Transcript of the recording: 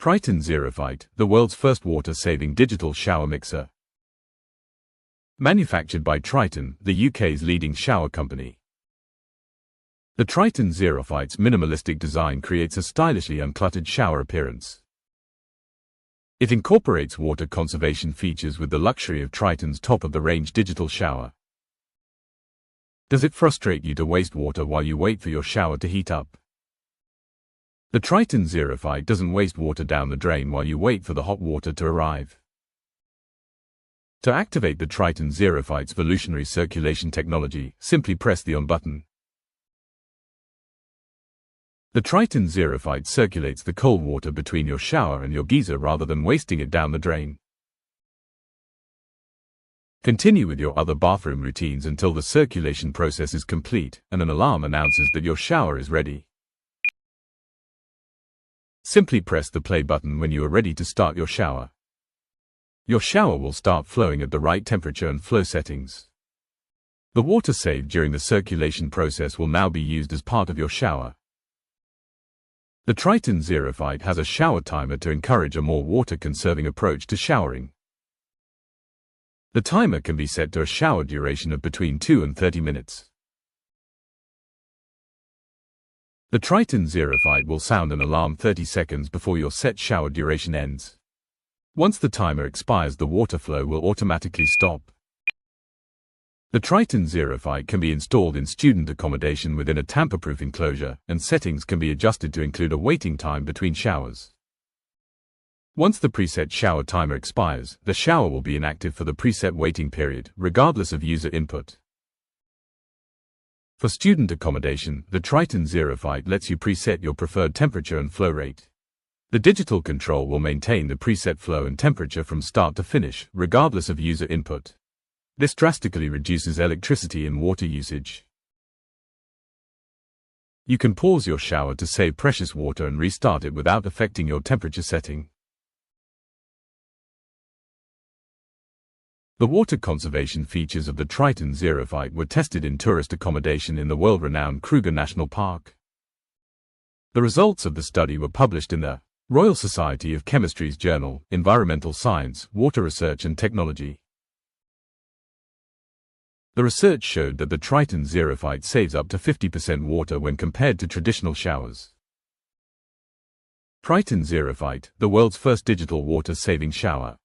Triton Xerophyte, the world's first water-saving digital shower mixer. Manufactured by Triton, the UK's leading shower company. The Triton Xerophyte's minimalistic design creates a stylishly uncluttered shower appearance. It incorporates water conservation features with the luxury of Triton's top-of-the-range digital shower. Does it frustrate you to waste water while you wait for your shower to heat up? The Triton Xerophyte doesn't waste water down the drain while you wait for the hot water to arrive. To activate the Triton Xerophyte's evolutionary circulation technology, simply press the on button. The Triton Xerophyte circulates the cold water between your shower and your geyser rather than wasting it down the drain. Continue with your other bathroom routines until the circulation process is complete and an alarm announces that your shower is ready. Simply press the play button when you are ready to start your shower. Your shower will start flowing at the right temperature and flow settings. The water saved during the circulation process will now be used as part of your shower. The Triton Xerophyte has a shower timer to encourage a more water-conserving approach to showering. The timer can be set to a shower duration of between 2 and 30 minutes. The Triton Xerophyte will sound an alarm 30 seconds before your set shower duration ends. Once the timer expires, the water flow will automatically stop. The Triton Xerophyte can be installed in student accommodation within a tamper-proof enclosure, and settings can be adjusted to include a waiting time between showers. Once the preset shower timer expires, the shower will be inactive for the preset waiting period, regardless of user input. For student accommodation, the Triton Xerophyte lets you preset your preferred temperature and flow rate. The digital control will maintain the preset flow and temperature from start to finish, regardless of user input. This drastically reduces electricity and water usage. You can pause your shower to save precious water and restart it without affecting your temperature setting. The water conservation features of the Triton Xerophyte were tested in tourist accommodation in the world-renowned Kruger National Park. The results of the study were published in the Royal Society of Chemistry's journal, Environmental Science, Water Research and Technology. The research showed that the Triton Xerophyte saves up to 50% water when compared to traditional showers. Triton Xerophyte, the world's first digital water-saving shower.